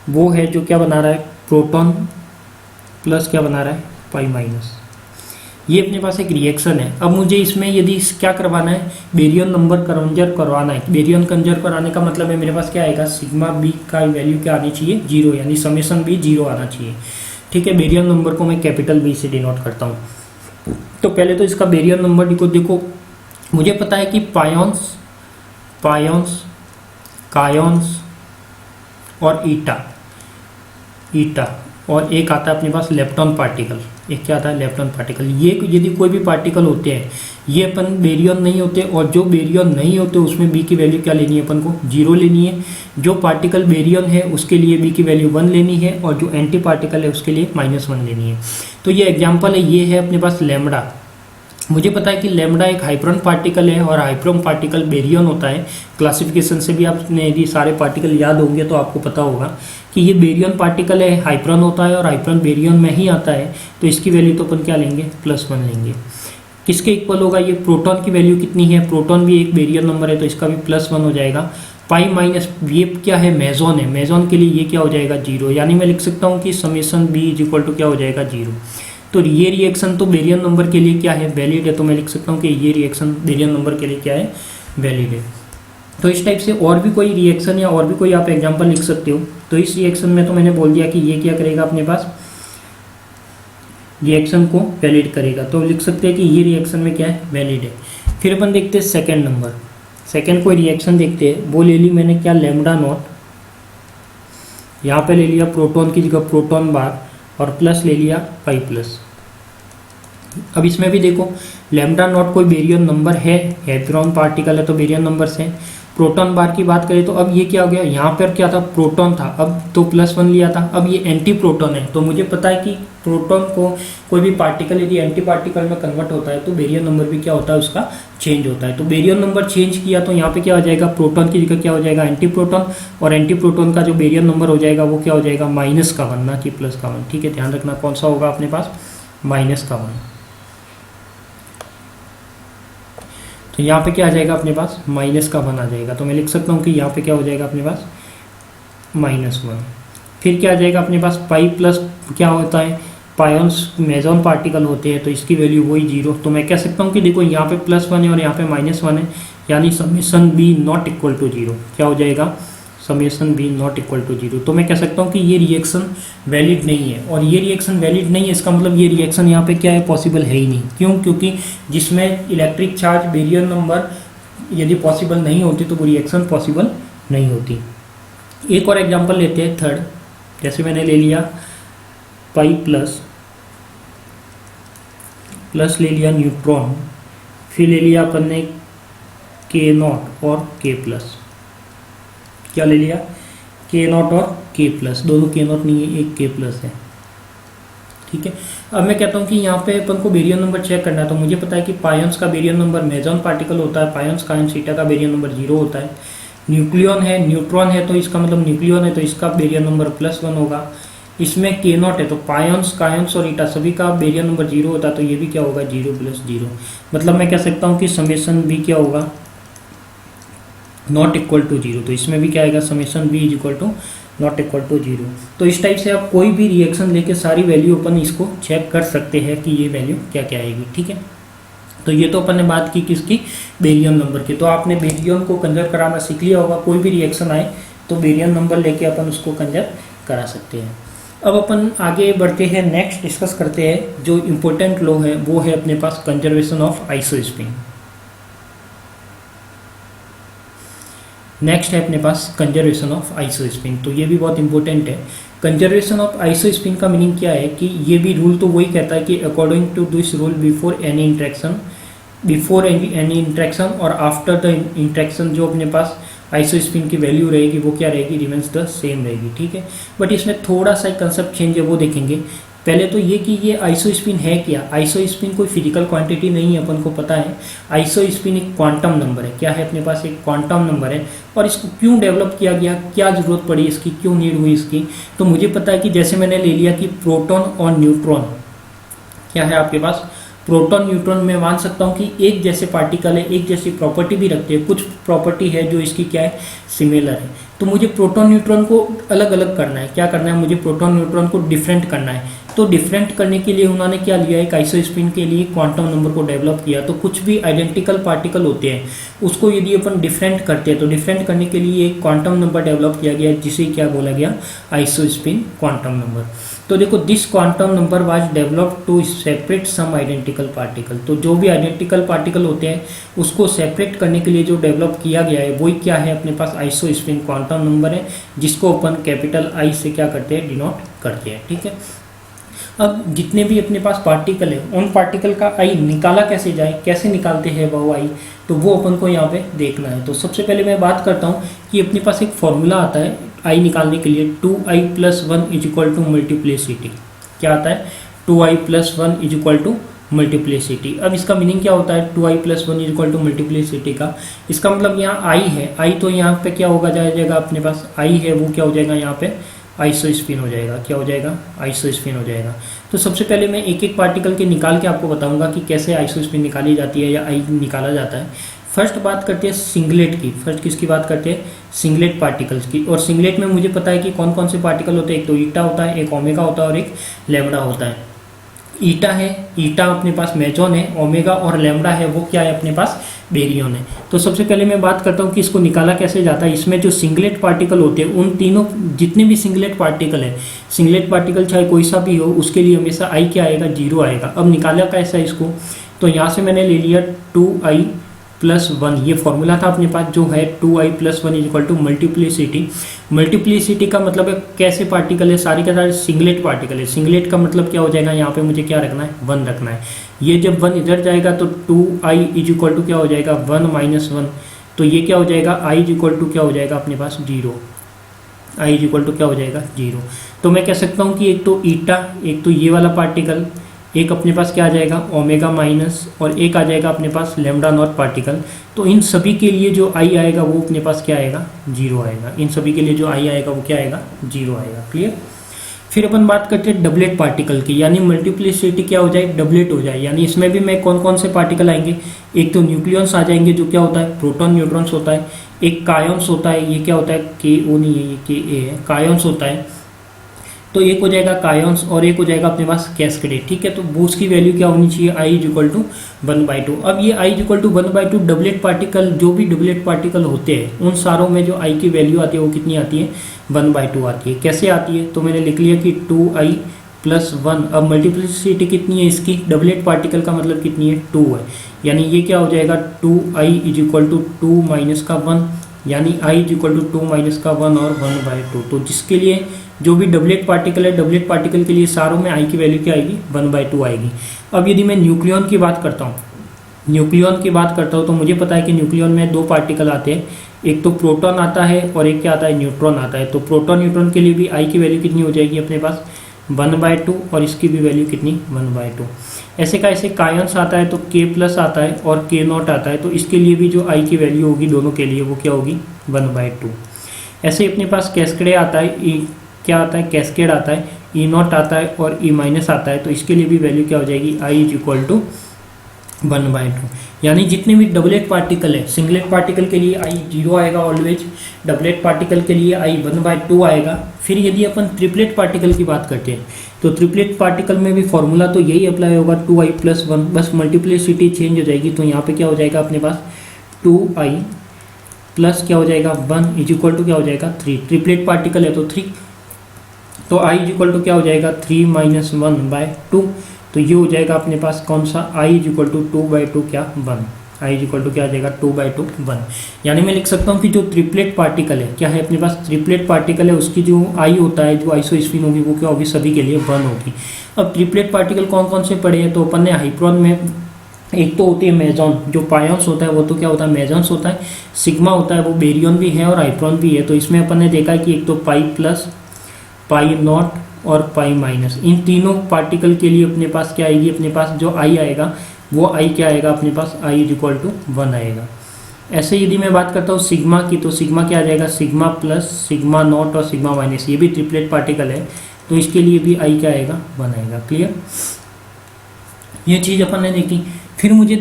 वो है जो क्या बना रहा है? प्रोटॉन प्लस क्या बना रहा है? Pi minus. ये अपने पास एक रिएक्शन है। अब मुझे इसमें यदि क्या करवाना है? बेरियन नंबर कंजर्व करवाना है। बेरियन कंजर्व कराने का मतलब है मेरे पास क्या आएगा? सिग्मा बी का वैल्यू क्या आनी चाहिए? 0, यानी समेशन बी 0 आना चाहिए। ठीक है, बेरियन नंबर को मैं कैपिटल बी से डिनोट करता हूँ। तो पहले तो इसका बेरियन नंबर देखो, मुझे पता है कि पायोन्स, कायोन्स और ईटा, और एक आता है अपने पास लेप्टॉन पार्टिकल। एक क्या आता है? Lepton particle. ये यदि कोई भी पार्टिकल होते हैं, ये अपन बेरियन नहीं होते, और जो बेरियन नहीं होते उसमें बी की वैल्यू क्या लेनी है अपन को? 0 लेनी है। जो पार्टिकल बेरियन है उसके लिए बी की वैल्यू 1 लेनी है, और जो एंटी पार्टिकल है उसके लिए -1 लेनी है। तो ये एग्जाम्पल है, ये है अपने पास लेमडा। मुझे पता है कि लेमडा एक हाइप्रोन पार्टिकल है, और हाइप्रोन पार्टिकल बेरियन होता है। क्लासिफिकेशन से भी आपने यदि सारे पार्टिकल याद होंगे तो आपको पता होगा कि ये बेरियन पार्टिकल है, हाइप्रोन होता है, और हाइप्रोन बेरियन में ही आता है। तो इसकी वैल्यू तो अपन क्या लेंगे? +1 लेंगे। किसके इक्वल होगा, ये प्रोटॉन की वैल्यू कितनी है, प्रोटॉन भी एक बेरियर नंबर है तो इसका भी +1 हो जाएगा। पाई माइनस ये क्या है, मेजॉन है, मेजॉन के लिए ये क्या हो जाएगा 0, यानी मैं लिख सकता हूँ कि summation B is equal to क्या हो जाएगा 0। तो ये रिएक्शन तो बेरियर नंबर के लिए क्या है, वैलिड है, तो मैं लिख सकता हूँ कि ये रिएक्शन बेरियर नंबर के लिए क्या है, वैलिड है। तो इस टाइप से और भी कोई रिएक्शन या और भी कोई आप एग्जांपल लिख सकते हो। तो इस रिएक्शन में तो मैंने बोल दिया कि ये क्या करेगा, अपने पास रिएक्शन को वैलिड करेगा, तो लिख सकते हैं कि ये रिएक्शन में क्या है, वैलिड है। फिर अपन देखते हैं सेकेंड नंबर, सेकेंड कोई रिएक्शन देखते हैं, वो ले ली मैंने क्या, लैम्डा नॉट, यहाँ पे ले लिया प्रोटॉन की जगह प्रोटॉन बार और प्लस ले लिया पाई प्लस। अब इसमें भी देखो लैम्डा नॉट कोई बेरियर नंबर है, ब्राउन पार्टिकल है तो बेरियर नंबर्स हैं। प्रोटॉन बार की बात करें तो अब ये क्या हो गया, यहाँ पर क्या था, प्रोटॉन था, अब तो +1 लिया था, अब ये एंटी प्रोटॉन है, तो मुझे पता है कि प्रोटॉन को कोई भी पार्टिकल यदि एंटी पार्टिकल में कन्वर्ट होता है तो बेरियर नंबर भी क्या होता है, उसका चेंज होता है। तो बेरियर नंबर चेंज किया तो यहाँ पे क्या हो जाएगा, प्रोटॉन की जगह क्या हो जाएगा, एंटी प्रोटॉन, और एंटी प्रोटॉन का जो बेरियर नंबर हो जाएगा वो क्या हो जाएगा, -1 ना कि +1। ठीक है, ध्यान रखना कौन सा होगा अपने पास, -1। तो यहाँ पे क्या आ जाएगा अपने पास, -1 आ जाएगा, तो मैं लिख सकता हूँ कि यहाँ पे क्या हो जाएगा अपने पास -1। फिर क्या आ जाएगा अपने पास, पाई प्लस क्या होता है, पायन्स मेजॉन पार्टिकल होते हैं तो इसकी वैल्यू वही 0। तो मैं कह सकता हूँ कि देखो यहाँ पे +1 है और यहाँ पे -1 है, यानी summation B not equal to 0, क्या हो जाएगा, summation B not equal to 0। तो मैं कह सकता हूँ कि ये रिएक्शन वैलिड नहीं है, और ये रिएक्शन वैलिड नहीं है इसका मतलब ये रिएक्शन यहाँ पे क्या है, पॉसिबल है ही नहीं। क्यों, क्योंकि जिसमें इलेक्ट्रिक चार्ज बेरियर नंबर यदि पॉसिबल नहीं होती तो वो रिएक्शन पॉसिबल नहीं होती। एक और एग्जांपल लेते हैं थर्ड, जैसे मैंने ले लिया पाई प्लस ले लिया न्यूट्रॉन, फिर ले लिया अपन ने K0 और K प्लस, क्या ले लिया, K0 और K प्लस, दोनों K0 नहीं है, एक K प्लस है। ठीक है, अब मैं कहता हूँ कि यहाँ पे अपन को बेरियर नंबर चेक करना है, तो मुझे पता है कि पायन्स का बेरियर नंबर मेजॉन पार्टिकल होता है, पायन्स का सीटा का बेरियर नंबर 0 होता है। न्यूक्लियन है, न्यूट्रॉन है, तो इसका मतलब न्यूक्लियन है तो इसका बेरियर नंबर +1 होगा। इसमें K0 है तो पायन्स, कायन्स और ईटा सभी का बेरियर नंबर 0 होता है, तो ये भी क्या होगा, 0 + 0। मतलब मैं कह सकता हूँ कि समेशन बी क्या होगा, नॉट इक्वल टू 0। तो इसमें भी क्या आएगा, summation B is equal to not equal to 0। तो इस टाइप से आप कोई भी रिएक्शन लेके सारी वैल्यू अपन इसको चेक कर सकते हैं कि ये वैल्यू क्या क्या आएगी। ठीक है, तो ये तो अपन ने बात की किसकी, बेरियन नंबर की। तो आपने बेरियन को कंजर्व कराना सीख लिया होगा, कोई भी रिएक्शन आए तो बेरियन नंबर लेके अपन उसको कंजर्व करा सकते हैं। अब अपन आगे बढ़ते हैं, नेक्स्ट डिस्कस करते हैं जो इम्पोर्टेंट लॉ है वो है अपने पास कंजर्वेशन ऑफ आइसोस्पिन। नेक्स्ट है अपने पास कंजर्वेशन ऑफ आइसोस्पिन, तो ये भी बहुत इंपॉर्टेंट है। कंजर्वेशन ऑफ आइसोस्पिन का मीनिंग क्या है कि ये भी रूल तो वही कहता है कि according to this rule before any interaction और आफ्टर द इंट्रैक्शन जो अपने पास आइसोस्पिन की वैल्यू रहेगी वो क्या रहेगी, रिमेंस द सेम रहेगी। ठीक है, बट इसमें थोड़ा सा कंसेप्ट चेंज है, वो देखेंगे। पहले तो ये कि ये आइसोस्पिन है क्या। आइसोस्पिन कोई फिजिकल क्वांटिटी नहीं है, अपन को पता है। आइसोस्पिन एक क्वांटम नंबर है। क्या है अपने पास, एक क्वांटम नंबर है। और इसको क्यों डेवलप किया गया, क्या जरूरत पड़ी इसकी, क्यों नीड हुई इसकी, तो मुझे पता है कि जैसे मैंने ले लिया कि प्रोटॉन और न्यूट्रॉन क्या है आपके पास, प्रोटॉन न्यूट्रॉन में मान सकता हूँ कि एक जैसे पार्टिकल है, एक जैसी प्रॉपर्टी भी रखते हैं, कुछ प्रॉपर्टी है जो इसकी क्या है, सिमिलर है। तो मुझे प्रोटॉन न्यूट्रॉन को अलग अलग करना है। क्या करना है, मुझे प्रोटॉन न्यूट्रॉन को डिफरेंट करना है। तो डिफरेंट करने के लिए उन्होंने क्या लिया, एक आइसोस्पिन के लिए क्वांटम नंबर को डेवलप किया। तो कुछ भी आइडेंटिकल पार्टिकल होते हैं उसको यदि अपन डिफरेंट करते हैं तो डिफरेंट करने के लिए एक क्वांटम नंबर डेवलप किया गया जिसे क्या बोला गया, आइसोस्पिन क्वांटम नंबर। तो देखो this quantum number was developed to separate some identical particle. तो जो भी आइडेंटिकल पार्टिकल होते हैं उसको सेपरेट करने के लिए जो डेवलप किया गया है वही क्या है, अपने पास आइसोस्पिन क्वांटम नंबर है, जिसको अपन कैपिटल आई से क्या करते हैं, डिनोट करते हैं। ठीक है, अब जितने भी अपने पास पार्टिकल है उन पार्टिकल का आई निकाला कैसे जाए, कैसे निकालते हैं वो आई, तो वो अपन को यहाँ पे देखना है। तो सबसे पहले मैं बात करता हूँ कि अपने पास एक फॉर्मूला आता है आई निकालने के लिए, 2i + 1 = मल्टीप्लिसिटी। क्या आता है, 2i + 1 = मल्टीप्लिसिटी। अब इसका मीनिंग क्या होता है, 2i + 1 = मल्टीप्लिसिटी का, इसका मतलब यहाँ i है, i तो यहाँ पे क्या होगा जाएगा, अपने पास i है वो क्या हो जाएगा यहाँ पे आइसोस्पिन हो जाएगा। क्या हो जाएगा, आइसोस्पिन हो जाएगा। तो सबसे पहले मैं एक एक पार्टिकल के निकाल के आपको बताऊंगा कि कैसे आइसोस्पिन निकाली जाती है या आई निकाला जाता है। फर्स्ट बात करते हैं सिंगलेट की। फर्स्ट किसकी बात करते हैं? सिंगलेट पार्टिकल्स की। और सिंगलेट में मुझे पता है कि कौन कौन से पार्टिकल होते हैं। एक तो ईटा होता है, एक ओमेगा होता है और एक लैम्बडा होता है। ईटा है, ईटा अपने पास मेजॉन है, ओमेगा और लैम्बडा है वो क्या है अपने पास? बेरियन है। तो सबसे पहले मैं बात करता हूँ कि इसको निकाला कैसे जाता है। इसमें जो सिंगलेट पार्टिकल होते हैं उन तीनों जितने भी सिंगलेट पार्टिकल है, सिंगलेट पार्टिकल चाहे कोई सा भी हो उसके लिए हमेशा आई क्या आएगा? 0 आएगा। अब निकाला कैसा इसको? तो यहाँ से मैंने ले लिया 2i प्लस 1, ये फॉर्मूला था अपने पास जो है 2i plus 1 is equal to multiplicity. Multiplicity का मतलब है कैसे पार्टिकल है? सारे के सारे सिंगलेट पार्टिकल है। सिंगलेट का मतलब क्या हो जाएगा? यहाँ पे मुझे क्या रखना है? 1 रखना है। ये जब 1 इधर जाएगा तो 2i इज इक्वल टू क्या हो जाएगा? 1 माइनस 1। तो ये क्या हो जाएगा? i इज इक्वल टू क्या हो जाएगा अपने पास? 0। i इज इक्वल टू क्या हो जाएगा? 0। तो मैं कह सकता हूँ कि एक तो ईटा, एक तो ये वाला पार्टिकल, एक अपने पास क्या आ जाएगा? ओमेगा माइनस, और एक आ जाएगा अपने पास लैम्बडा नॉट पार्टिकल। तो इन सभी के लिए जो आई आएगा वो अपने पास क्या आएगा? 0 आएगा। इन सभी के लिए जो आई आएगा वो क्या आएगा? 0 आएगा। क्लियर? फिर अपन बात करते हैं डबलेट पार्टिकल की, यानी मल्टीप्लिसिटी क्या हो जाए? डबलेट हो जाए। यानी इसमें भी मैं कौन कौन से पार्टिकल आएंगे? एक तो न्यूक्लियंस आ जाएंगे जो क्या होता है? प्रोटॉन न्यूट्रॉन्स होता है। एक कायंस होता है, ये क्या होता है? KO नहीं है, ये KA है। कायंस होता है। तो एक हो जाएगा कायंस और एक हो जाएगा अपने पास कैस्केड। ठीक है, तो बूस की वैल्यू क्या होनी चाहिए? i is equal to 1/2। अब ये i is equal to 1/2 doublet particle, जो भी डबलेट पार्टिकल होते हैं उन सारों में जो i की वैल्यू आती है वो कितनी आती है? 1/2 आती है। कैसे आती है? तो मैंने लिख लिया कि 2i प्लस 1। अब मल्टीप्लिसिटी कितनी है इसकी? डबलेट पार्टिकल का मतलब कितनी है? 2 है। यानी ये क्या हो जाएगा? 2i is equal to 2 minus का 1, यानी i is equal to 2 minus का 1 और 1/2। तो जिसके लिए जो भी डबलेट पार्टिकल है, डबलेट पार्टिकल के लिए सारों में i की वैल्यू क्या आएगी? 1/2 आएगी। अब यदि मैं न्यूक्लियन की बात करता हूँ, न्यूक्लियन की बात करता हूँ तो मुझे पता है कि न्यूक्लियन में 2 पार्टिकल आते हैं। एक तो प्रोटॉन आता है और एक क्या आता है? न्यूट्रॉन आता है। तो प्रोटॉन न्यूट्रॉन के लिए भी i की वैल्यू कितनी हो जाएगी अपने पास? 1/2, और इसकी भी वैल्यू कितनी? 1/2। ऐसे का ऐसे कायंस आता है तो K प्लस आता है और K नॉट आता है। तो इसके लिए भी जो i की वैल्यू होगी दोनों के लिए वो क्या होगी? 1/2। ऐसे ही अपने पास कैस्केड आता है, क्या आता है? कैस्केड आता है, E नॉट आता है और E माइनस आता है। तो इसके लिए भी वैल्यू क्या हो जाएगी? i is equal to 1/2। यानी जितने भी डबलेट पार्टिकल है, सिंगलेट पार्टिकल के लिए i 0 आएगा ऑलवेज, डबलेट पार्टिकल के लिए i 1/2 आएगा। फिर यदि अपन ट्रिपलेट पार्टिकल की बात करते हैं तो ट्रिपलेट पार्टिकल में भी फॉर्मूला तो यही अप्लाई होगा 2i प्लस 1, बस मल्टीप्लिसिटी चेंज हो जाएगी। तो यहाँ पे क्या हो जाएगा अपने पास? 2i प्लस क्या हो जाएगा? 1 इज इक्वल टू क्या हो जाएगा? 3। ट्रिपलेट पार्टिकल है तो 3, तो i इज इक्वल टू क्या हो जाएगा? 3 माइनस 1/2। तो ये हो जाएगा अपने पास कौन सा? i इज इक्वल टू 2/2 क्या? 1। i इज इक्वल टू क्या आ जाएगा? 2/2 1। यानी मैं लिख सकता हूँ कि जो ट्रिपलेट पार्टिकल है, क्या है अपने पास? ट्रिपलेट पार्टिकल है, उसकी जो i होता है, जो आइसोस्पिन होगी वो क्या होगी? सभी के लिए 1 होगी। अब ट्रिपलेट पार्टिकल कौन कौन से पड़े हैं? तो अपन ने हाइप्रोन में एक तो होती है मेजॉन, जो पायोन्स होता है वो तो क्या होता है? मेजॉन्स होता है। सिग्मा होता है, वो बेरियन भी है और हाइप्रोन भी है। तो इसमें अपन ने देखा है कि एक तो पाई प्लस, पाई नॉट और पाई माइनस, इन तीनों पार्टिकल के लिए अपने पास क्या आएगी? अपने पास जो i आएगा वो i क्या आएगा अपने पास? i इज इक्वल टू 1 आएगा। ऐसे यदि मैं बात करता हूँ सिग्मा की, तो सिग्मा क्या आ जाएगा? सिग्मा प्लस, सिग्मा नॉट और सिग्मा माइनस, ये भी ट्रिपलेट पार्टिकल है तो इसके लिए भी i क्या आएगा? 1 आएगा। क्लियर? ये चीज़ अपन ने देखी। फिर मुझे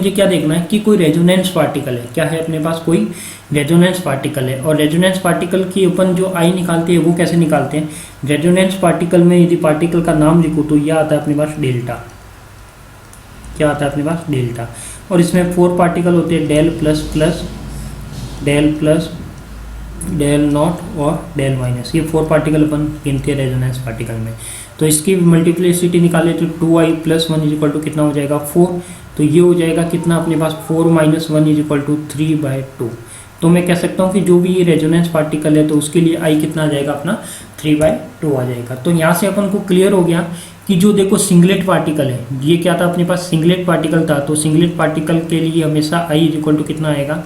क्या देखना है कि कोई रेजोनेंस पार्टिकल है। क्या है अपने पास? कोई रेजोनेंस पार्टिकल है। और रेजोनेंस पार्टिकल की अपन जो आई निकालते हैं वो कैसे निकालते हैं? रेजोनेंस पार्टिकल में यदि पार्टिकल का नाम लिखो तो यह आता है अपने पास डेल्टा। क्या आता है अपने पास? डेल्टा। और इसमें 4 पार्टिकल होते हैं, del plus plus, del plus, del naught और डेल माइनस। ये 4 पार्टिकल अपन गिनते हैं रेजोनेंस पार्टिकल में। तो इसकी मल्टीप्लिसिटी निकाले तो 2i plus 1 is equal to कितना हो जाएगा? 4। तो ये हो जाएगा कितना अपने पास? 4 माइनस 1 इज इक्वल टू 3/2। तो मैं कह सकता हूँ कि जो भी ये रेजोनेंस पार्टिकल है तो उसके लिए i कितना आ जाएगा अपना? 3/2 आ जाएगा। तो यहाँ से अपन को क्लियर हो गया कि जो देखो सिंगलेट पार्टिकल है, ये क्या था अपने पास? सिंगलेट पार्टिकल था। तो सिंगलेट पार्टिकल के लिए हमेशा i इज इक्वल टू कितना आएगा?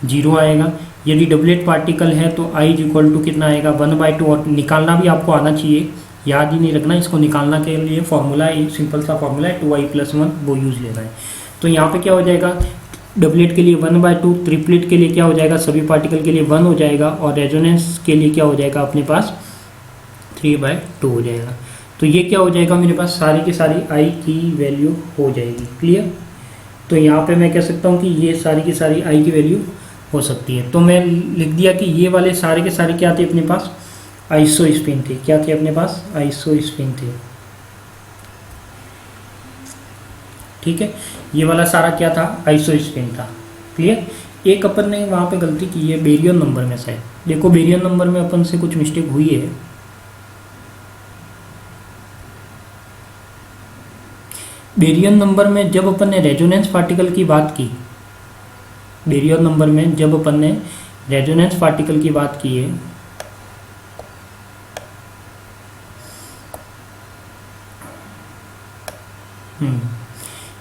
0 आएगा। यदि डबलेट पार्टिकल है तो i इज इक्वल टू कितना आएगा? 1/2। और निकालना भी आपको आना चाहिए, याद ही नहीं रखना, इसको निकालना के लिए फॉर्मूला एक सिंपल सा फॉर्मूला है 2i प्लस 1, वो यूज़ लेना है। तो यहाँ पे क्या हो जाएगा? डबलेट के लिए 1/2, ट्रिपलेट के लिए क्या हो जाएगा? सभी पार्टिकल के लिए 1 हो जाएगा, और रेजोनेंस के लिए क्या हो जाएगा अपने पास? 3/2 हो जाएगा। तो ये क्या हो जाएगा मेरे पास, सारी की सारी आई की वैल्यू हो जाएगी। क्लियर। तो यहाँ पे मैं कह सकता हूँ कि ये सारी की सारी आई की वैल्यू हो सकती है। तो मैं लिख दिया कि ये वाले सारे के सारे क्या थे अपने पास, आइसो स्पिन थे। क्या थे अपने पास, आइसो स्पिन थे। ठीक है, ये वाला सारा क्या था, आइसो स्पिन था। क्लियर। एक अपन ने वहाँ पे गलती की है बेरियन नंबर में शायद, देखो बेरियन नंबर में अपन से कुछ मिस्टेक हुई है। बेरियन नंबर में जब अपन ने रेजोनेंस पार्टिकल की बात की, बेरियन नंबर में जब अपन ने रेजोनेंस पार्टिकल की बात की है,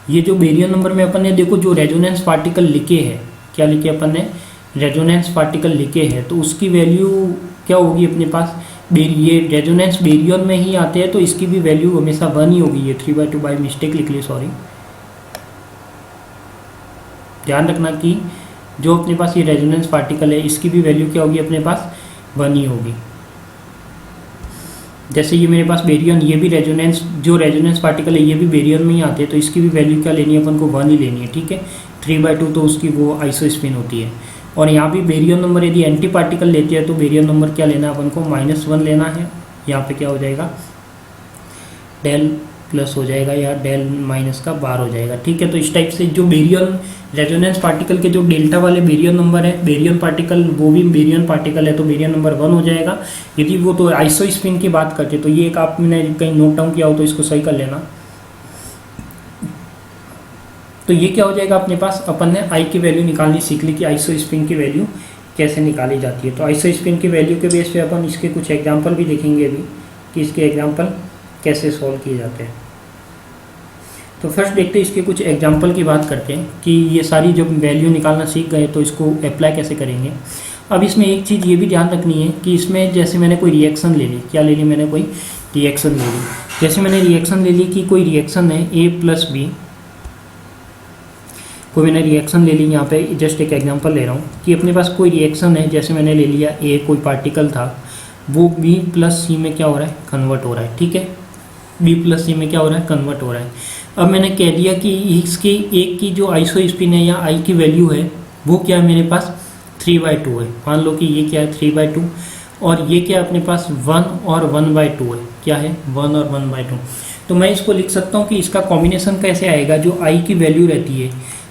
ये जो बेरियन नंबर में अपन ने देखो जो रेजोनेंस पार्टिकल लिखे हैं, क्या लिखे अपन ने, रेजोनेंस पार्टिकल लिखे हैं, तो उसकी वैल्यू क्या होगी अपने पास, ये रेजोनेंस बेरियन में ही आते हैं तो इसकी भी वैल्यू हमेशा 1 ही होगी। ये 3/2 बाई मिस्टेक लिख ली, सॉरी। ध्यान रखना कि जो अपने पास ये रेजोनेंस पार्टिकल है इसकी भी वैल्यू क्या होगी अपने पास, 1 ही होगी। जैसे ये मेरे पास बेरियन, ये भी रेजोनेंस, जो रेजोनेंस पार्टिकल है ये भी बेरियन में ही आते हैं तो इसकी भी वैल्यू क्या लेनी है अपन को, 1 ही लेनी है। ठीक है, 3/2 तो उसकी वो आइसो स्पिन होती है। और यहाँ भी बेरियन नंबर यदि एंटी पार्टिकल लेते हैं तो बेरियन नंबर क्या लेना है अपन को, -1 लेना है। यहाँ पे क्या हो जाएगा, डेल प्लस हो जाएगा या डेल माइनस का बार हो जाएगा। ठीक है, तो इस टाइप से जो बेरियन रेजोनेंस पार्टिकल के जो डेल्टा वाले बेरियन नंबर है, बेरियन पार्टिकल वो भी बेरियन पार्टिकल है तो बेरियन नंबर 1 हो जाएगा। यदि वो तो आइसो स्पिन की बात करते तो ये एक आपने कहीं नोट डाउन किया हो तो इसको सही कर लेना। तो ये क्या हो जाएगा अपने पास, अपन ने आई की वैल्यू निकालनी सीख ली कि आइसो स्पिन की वैल्यू कैसे निकाली जाती है। तो आइसो स्पिन की वैल्यू के बेस पे अपन इसके कुछ एग्जांपल भी देखेंगे अभी कि इसके एग्जांपल कैसे सॉल्व किए जाते हैं। तो फर्स्ट देखते हैं इसके कुछ एग्जांपल की बात करते हैं कि ये सारी जब वैल्यू निकालना सीख गए तो इसको अप्लाई कैसे करेंगे। अब इसमें एक चीज़ ये भी ध्यान रखनी है कि इसमें जैसे मैंने कोई रिएक्शन ले ली, क्या ले ली मैंने, कोई रिएक्शन ले ली। जैसे मैंने रिएक्शन ले ली कि कोई रिएक्शन है A+B, कोई मैंने रिएक्शन ले ली, यहाँ पे जस्ट एक एग्जांपल ले रहा हूँ कि अपने पास कोई रिएक्शन है, जैसे मैंने ले लिया A, कोई पार्टिकल था, वो B+C में क्या हो रहा है, कन्वर्ट हो रहा है। ठीक है, B+C में क्या हो रहा है, कन्वर्ट हो रहा है। अब मैंने कह दिया कि इसकी एक की जो आइसो स्पिन है या आई की वैल्यू है वो क्या है मेरे पास, 3/2 है। मान लो कि ये क्या है, 3/2, और ये क्या है अपने पास 1 और 1/2 है। क्या है, 1 और 1/2। तो मैं इसको लिख सकता हूँ कि इसका कॉम्बिनेशन कैसे आएगा, जो आई की वैल्यू रहती है,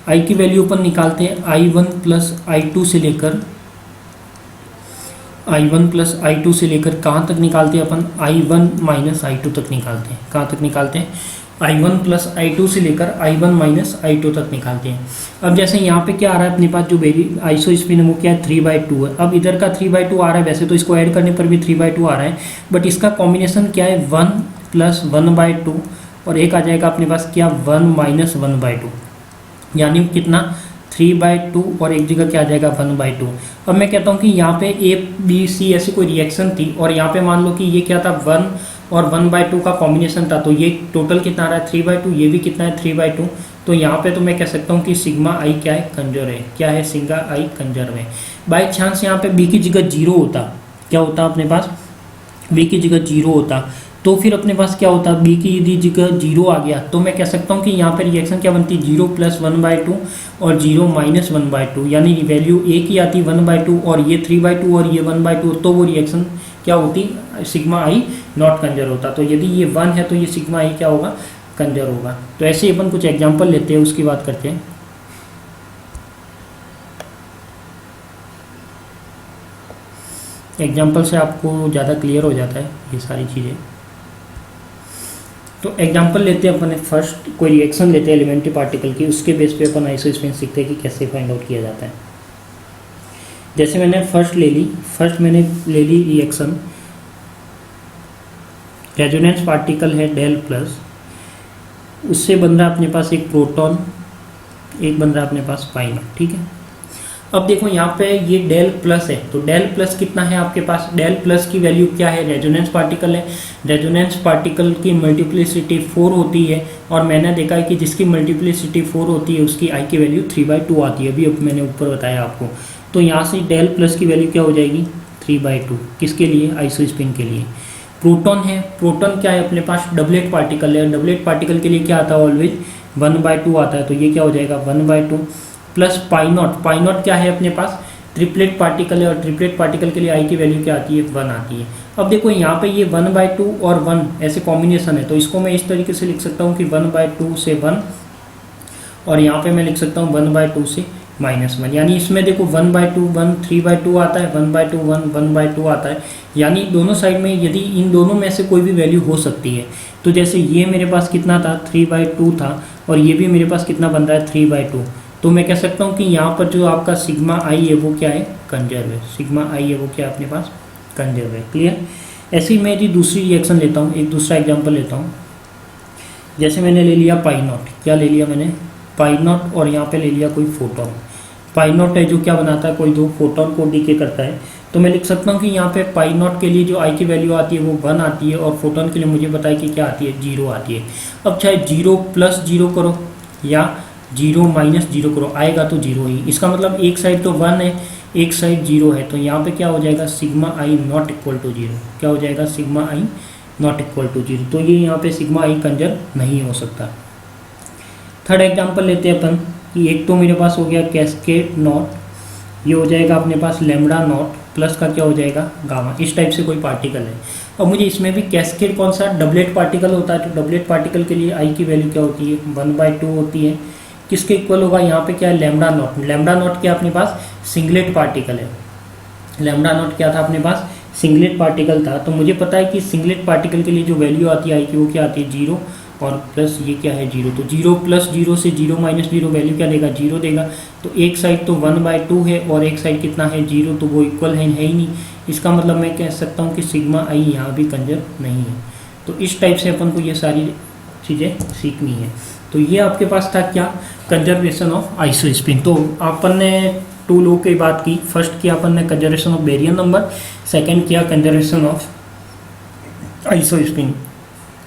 आई की वैल्यू अपन निकालते हैं I1 प्लस I2 से लेकर, I1 प्लस I2 से लेकर कहाँ तक निकालते हैं अपन, I1 माइनस I2 तक निकालते हैं। कहाँ तक निकालते हैं, I1 प्लस I2 से लेकर I1 माइनस I2 तक निकालते हैं। अब जैसे यहाँ पे क्या आ रहा है अपने पास, जो आइसो स्पिन है वो क्या है, 3/2 है। अब इधर का 3/2 आ रहा है, वैसे तो इसको ऐड करने पर भी 3/2 आ रहा है, बट इसका कॉम्बिनेशन क्या है, 1 प्लस 1/2, और एक आ जाएगा अपने पास क्या, 1 माइनस 1/2, यानी कितना, 3/2, और एक जगह क्या आ जाएगा, 1/2। अब मैं कहता हूँ कि यहाँ पे A, B, C ऐसी कोई रिएक्शन थी और यहाँ पे मान लो कि ये क्या था, 1 और 1/2 का कॉम्बिनेशन था, तो ये टोटल कितना आ रहा है, 3/2, ये भी कितना है, 3/2। तो यहाँ पे तो मैं कह सकता हूँ कि सिग्मा आई क्या है, कंजर्व है। क्या है, सिग्मा आई कंजर्व है। बाई चांस यहाँ पे बी की जगह 0 होता, क्या होता अपने पास, बी की जगह 0 होता, तो फिर अपने पास क्या होता, बी की यदि जगह 0 आ गया तो मैं कह सकता हूँ कि यहाँ पर रिएक्शन क्या बनती, 0 प्लस 1/2 और 0 माइनस 1/2, यानी वैल्यू एक ही आती 1/2, और ये 3/2 और ये 1/2, तो वो रिएक्शन क्या होती, सिग्मा आई नॉट कंजर्व होता। तो यदि ये 1 है तो ये सिग्मा आई क्या होगा, कंजर्व होगा। तो ऐसे ही अपन कुछ एग्जांपल लेते हैं, उसकी बात करते हैं। एग्जांपल से आपको ज़्यादा क्लियर हो जाता है ये सारी चीज़ें। तो एग्जांपल लेते हैं अपन, फर्स्ट कोई रिएक्शन लेते हैं एलिमेंट्री पार्टिकल की, उसके बेस पे अपन आइसो स्पिन सीखते हैं कि कैसे फाइंड आउट किया जाता है। जैसे मैंने फर्स्ट मैंने ले ली रिएक्शन, रेजोनेंस पार्टिकल है डेल प्लस, उससे बन रहा है अपने पास एक प्रोटॉन, एक बन रहा है अपने पास पाई नॉट। ठीक है, अब देखो यहाँ पे ये डेल प्लस है, तो डेल प्लस कितना है आपके पास, डेल प्लस की वैल्यू क्या है, रेजोनेंस पार्टिकल है, रेजोनेंस पार्टिकल की मल्टीप्लिसिटी 4 होती है, और मैंने देखा है कि जिसकी मल्टीप्लिसिटी 4 होती है उसकी आई की वैल्यू 3/2 आती है, अभी मैंने ऊपर बताया आपको। तो यहाँ से डेल प्लस की वैल्यू क्या हो जाएगी, 3/2, किसके लिए, आइसो स्पिन के लिए। प्रोटॉन है, प्रोटॉन क्या है अपने पास, डबलेट पार्टिकल है, डबलेट पार्टिकल के लिए क्या आता है ऑलवेज 1/2 आता है, तो ये क्या हो जाएगा 1/2 plus pi not, pi not क्या है अपने पास ट्रिपलेट पार्टिकल है, और ट्रिपलेट पार्टिकल के लिए आई की वैल्यू क्या आती है 1 आती है। अब देखो यहाँ पे ये 1/2 और 1 ऐसे कॉम्बिनेशन है, तो इसको मैं इस तरीके से लिख सकता हूँ कि 1/2 से 1, और यहाँ पे मैं लिख सकता हूँ 1/2 से -1, यानी इसमें देखो 1/2 1 3/2 आता है, 1/2 1 1/2 आता है, यानी दोनों साइड में यदि इन दोनों में से कोई भी वैल्यू हो सकती है, तो जैसे ये मेरे पास कितना था 3/2 था, और ये भी मेरे पास कितना बन रहा है 3/2, तो मैं कह सकता हूँ कि यहाँ पर जो आपका सिग्मा आई है वो क्या है कंजर्व है, सिग्मा आई है वो क्या है अपने पास कंजर्व है। क्लियर। ऐसे ही मैं यदि दूसरी रिएक्शन लेता हूँ, एक दूसरा एग्जाम्पल लेता हूँ, जैसे मैंने ले लिया पाई नॉट, क्या ले लिया मैंने पाई नॉट, और यहाँ पे ले लिया कोई फोटोन, पाई नॉट है जो क्या बनाता है कोई दो फोटोन को डीके करता है, तो मैं लिख सकता हूँ कि यहाँ पे पाई नॉट के लिए जो आई की वैल्यू आती है वो 1 आती है, और फोटोन के लिए मुझे पता है कि क्या आती है 0 आती है। अब चाहे 0 + 0 करो या 0 - 0 करो, आएगा तो 0 ही, इसका मतलब एक साइड तो 1 है एक साइड 0 है, तो यहाँ पे क्या हो जाएगा sigma I not equal to 0, क्या हो जाएगा sigma I not equal to 0, तो ये यहाँ पे सिग्मा आई कंजर्व नहीं हो सकता। थर्ड एग्जाम्पल लेते हैं अपन कि एक तो मेरे पास हो गया कैस्केड नॉट, ये हो जाएगा अपने पास लैम्बडा नॉट प्लस का क्या हो जाएगा गामा, इस टाइप से कोई पार्टिकल है। और मुझे इसमें भी कैस्केड कौन सा डबलेट पार्टिकल होता है, तो डबलेट पार्टिकल के लिए आई की वैल्यू क्या होती है 1/2 होती है, किसके इक्वल होगा यहाँ पे क्या है लैम्बडा नॉट, लैम्बडा नॉट क्या अपने पास सिंगलेट पार्टिकल है, लैम्बडा नॉट क्या था अपने पास सिंगलेट पार्टिकल था, तो मुझे पता है कि सिंगलेट पार्टिकल के लिए जो वैल्यू आती है आई की वो क्या आती है 0, और प्लस ये क्या है 0, तो 0 + 0 से 0 - 0 वैल्यू क्या देगा 0 देगा, तो एक साइड तो 1/2 है और एक साइड कितना है 0, तो वो इक्वल है ही नहीं, इसका मतलब मैं कह सकता हूँ कि सिग्मा आई यहाँ भी कंजर्व नहीं है। तो इस टाइप से अपन को ये सारी चीज़ें सीखनी है। तो ये आपके पास था क्या कंजर्वेशन ऑफ आइसोस्पिन। तो अपन ने 2 लॉ की बात की, फर्स्ट किया अपन ने conservation of baryon number, second किया कंजर्वेशन ऑफ आइसोस्पिन।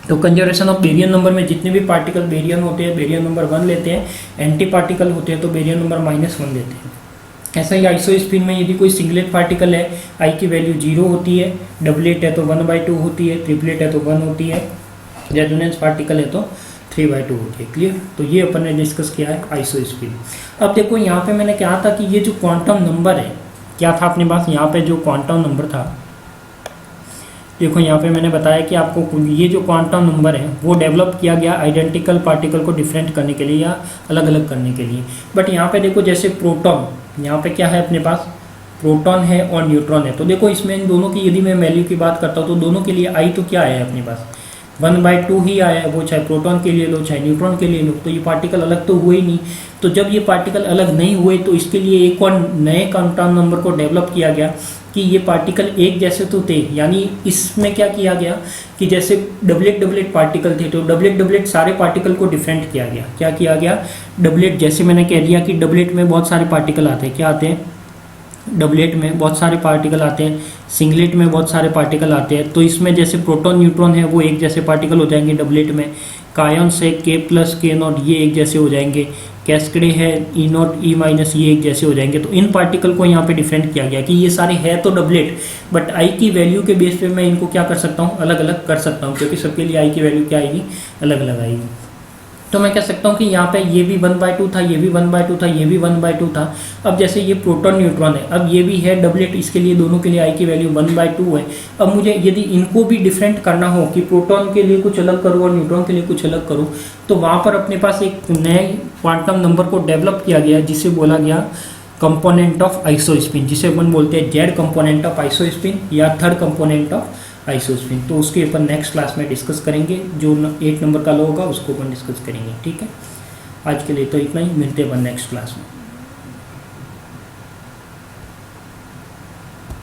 तो कंजर्वेशन ऑफ बेरियन नंबर में जितने भी पार्टिकल बेरियन होते हैं बेरियन नंबर 1 लेते हैं, एंटी पार्टिकल होते हैं तो बेरियन नंबर -1 लेते हैं। ऐसा ही आइसोस्पिन में यदि कोई सिंगलेट पार्टिकल है आई की वैल्यू 0 होती है, डबलेट है तो 1/2 होती है, ट्रिपलेट है तो 1 होती है, रेजोनेंस पार्टिकल है तो 3/2 होती है। क्लियर। तो ये अपन ने डिस्कस किया है आइसोस्पिन। अब देखो यहाँ पे मैंने कहा था कि ये जो क्वांटम नंबर है क्या था अपने पास, यहाँ पे जो क्वांटम नंबर था देखो यहाँ पे मैंने बताया कि आपको ये जो क्वांटम नंबर है वो डेवलप किया गया आइडेंटिकल पार्टिकल को डिफरेंट करने के लिए या अलग अलग करने के लिए। बट यहाँ पे देखो जैसे प्रोटॉन, यहाँ पे क्या है अपने पास प्रोटॉन है और न्यूट्रॉन है, तो देखो इसमें इन दोनों की यदि मैं वैल्यू की बात करता हूँ तो दोनों के लिए आई तो क्या है अपने पास 1/2 ही आया है, वो चाहे प्रोटॉन के लिए लो चाहे न्यूट्रॉन के लिए लो, तो ये पार्टिकल अलग तो हुए ही नहीं। तो जब ये पार्टिकल अलग नहीं हुए तो इसके लिए एक और नए क्वांटम नंबर को डेवलप किया गया कि ये पार्टिकल एक जैसे तो थे, यानी इसमें क्या किया गया कि जैसे डबलेट पार्टिकल थे तो डबलेट सारे पार्टिकल को डिफरेंट किया गया। क्या किया गया डबलेट, जैसे मैंने कह दिया कि डबलेट में बहुत सारे पार्टिकल आते हैं, क्या आते हैं डबलेट में बहुत सारे पार्टिकल आते हैं, सिंगलेट में बहुत सारे पार्टिकल आते हैं, तो इसमें जैसे प्रोटॉन न्यूट्रॉन है वो एक जैसे पार्टिकल हो जाएंगे डबलेट में, कायन से K+ K0 ये एक जैसे हो जाएंगे, कैस्केड है E0 E- ये एक जैसे हो जाएंगे। तो इन पार्टिकल को यहाँ पे डिफरेंट किया गया कि ये सारे है तो डबलेट, बट आई की वैल्यू के बेस पे मैं इनको क्या कर सकता हूँ अलग अलग कर सकता हूँ, क्योंकि सबके लिए आई की वैल्यू क्या आएगी अलग अलग आएगी। तो मैं कह सकता हूँ कि यहाँ पे ये भी 1/2 था, ये भी 1/2 था, ये भी 1/2 था। अब जैसे ये प्रोटॉन न्यूट्रॉन है, अब ये भी है डबलेट, इसके लिए दोनों के लिए आई की वैल्यू 1/2 है। अब मुझे यदि इनको भी डिफरेंट करना हो कि प्रोटॉन के लिए कुछ अलग करूँ और न्यूट्रॉन के लिए कुछ अलग करूँ, तो वहाँ पर अपने पास एक नए क्वांटम नंबर को डेवलप किया गया जिसे बोला गया कंपोनेंट ऑफ आइसोस्पिन, जिसे अपन बोलते हैं जेड कंपोनेंट ऑफ आइसोस्पिन या थर्ड कंपोनेंट ऑफ आइसोस्पिन। तो उसके अपन नेक्स्ट क्लास में डिस्कस करेंगे, जो 8 नंबर का लो होगा उसको अपन डिस्कस करेंगे। ठीक है, आज के लिए तो इतना ही, मिलते हैं अपन नेक्स्ट क्लास में।